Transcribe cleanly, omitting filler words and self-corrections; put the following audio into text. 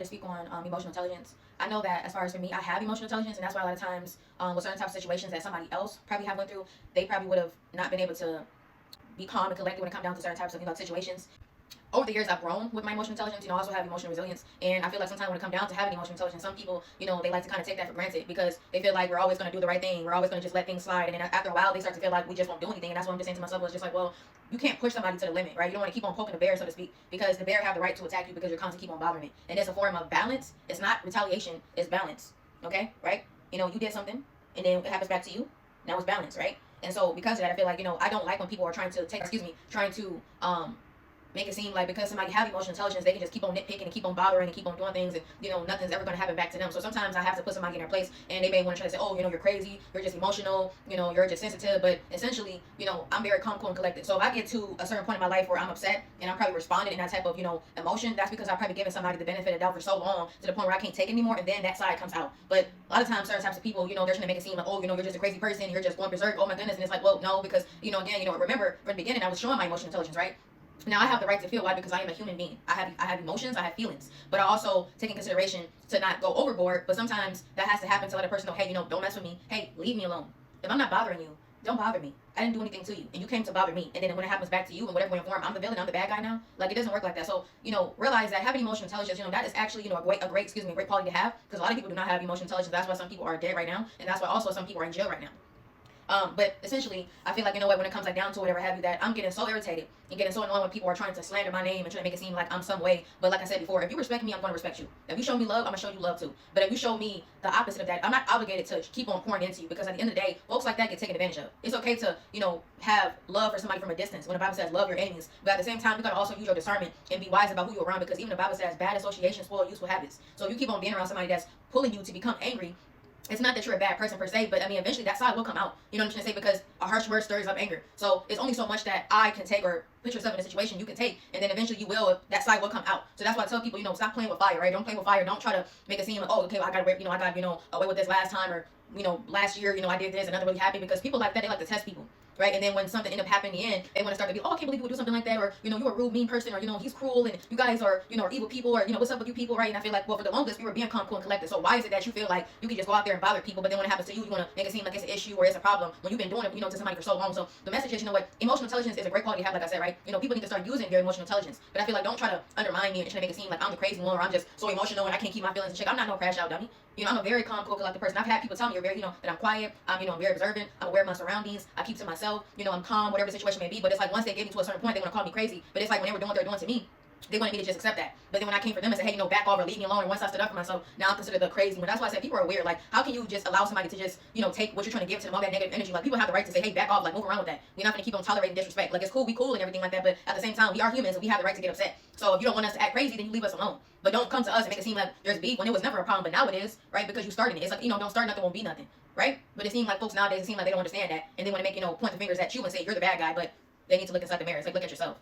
to speak on emotional intelligence. I know that as far as for me, I have emotional intelligence, and that's why a lot of times with certain types of situations that somebody else probably have went through, they probably would have not been able to be calm and collected when it comes down to certain types of situations. Over the years, I've grown with my emotional intelligence. I also have emotional resilience, and I feel like sometimes when it comes down to having emotional intelligence, some people, they like to kind of take that for granted because they feel like we're always going to do the right thing, we're always going to just let things slide, and then after a while, they start to feel like we just won't do anything. And that's what I'm just saying to myself. Was just like, well, you can't push somebody to the limit, right? You don't want to keep on poking the bear, so to speak, because the bear have the right to attack you because you're constantly keep on bothering it. And it's a form of balance. It's not retaliation. It's balance. Okay, right? You did something, and then it happens back to you. Now it's balance, right? And so because of that, I feel like I don't like when people are trying to make it seem like because somebody have emotional intelligence, they can just keep on nitpicking and keep on bothering and keep on doing things, and nothing's ever going to happen back to them. So sometimes I have to put somebody in their place, and they may want to try to say, oh, you're crazy, you're just emotional, you're just sensitive. But essentially, I'm very calm, cool, and collected. So if I get to a certain point in my life where I'm upset and I'm probably responding in that type of emotion, that's because I've probably given somebody the benefit of the doubt for so long to the point where I can't take it anymore, and then that side comes out. But a lot of times certain types of people, they're trying to make it seem like, oh, you're just a crazy person, you're just going berserk, oh my goodness. And it's like, well, no, because again, remember from the beginning I was showing my emotional intelligence, right? Now I have the right to feel. Why? Because I am a human being. I have emotions, I have feelings, but I also take in consideration to not go overboard. But sometimes that has to happen to let a person know, hey, don't mess with me. Hey, leave me alone. If I'm not bothering you, don't bother me. I didn't do anything to you, and you came to bother me. And then when it happens back to you in whatever form, I'm the villain, I'm the bad guy now. Like, it doesn't work like that. So realize that having emotional intelligence, that is actually a great quality to have, because a lot of people do not have emotional intelligence. That's why some people are dead right now, and that's why also some people are in jail right now. But essentially, I feel like, when it comes down to whatever have you, that I'm getting so irritated and getting so annoyed when people are trying to slander my name and trying to make it seem like I'm some way. But like I said before, if you respect me, I'm going to respect you. If you show me love, I'm going to show you love too. But if you show me the opposite of that, I'm not obligated to keep on pouring into you, because at the end of the day, folks like that get taken advantage of. It's okay to, have love for somebody from a distance when the Bible says love your enemies. But at the same time, you got to also use your discernment and be wise about who you're around, because even the Bible says bad associations spoil useful habits. So if you keep on being around somebody that's pulling you to become angry, it's not that you're a bad person per se, but I mean, eventually that side will come out. You know what I'm trying to say? Because a harsh word stirs up anger. So it's only so much that I can take, or put yourself in a situation you can take, and then eventually that side will come out. So that's why I tell people, stop playing with fire, right? Don't play with fire. Don't try to make it seem like, oh, okay, well, I got away with this last time, or last year, I did this and nothing really happened, because people like that, they like to test people. Right? And then when something end up happening in the end, they want to start to be, oh, I can't believe people do something like that, or you're a rude, mean person, or he's cruel, and you guys are are evil people, or what's up with you people, right? And I feel like, well, for the longest we were being calm, cool, and collected. So why is it that you feel like you can just go out there and bother people, but then when it happens to you, you want to make it seem like it's an issue or it's a problem when you've been doing it, to somebody for so long? So the message is, what, emotional intelligence is a great quality to have, like I said, right? People need to start using their emotional intelligence. But I feel like, don't try to undermine me and try to make it seem like I'm the crazy one, or I'm just so emotional and I can't keep my feelings in check. I'm not no crash out dummy. I'm a very calm, cool, collected person. I've had people tell me, you're very, that I'm quiet. I'm very observant. I'm aware of my surroundings. I keep to myself. I'm calm, whatever the situation may be. But it's like once they get me to a certain point, they want to call me crazy. But it's like when they were doing what they're doing to me, they wanted me to just accept that. But then when I came for them and said, hey, back off or leave me alone, or once I stood up for myself, now I'm considered the crazy one. That's why I said people are weird. Like, how can you just allow somebody to just, take what you're trying to give to them, all that negative energy? Like, people have the right to say, hey, back off, like, move around with that. We're not going to keep on tolerating disrespect. Like, it's cool, we cool and everything like that, but at the same time, we are humans and we have the right to get upset. So if you don't want us to act crazy, then you leave us alone. But don't come to us and make it seem like there's beef when it was never a problem, but now it is, right? Because you started it. It's like, don't start nothing, won't be nothing, right? But it seems like folks nowadays, it seems like they don't understand that, and they want to make, point the fingers at you and say you're the bad guy, but they need to look inside the mirror. It's like, look at yourself.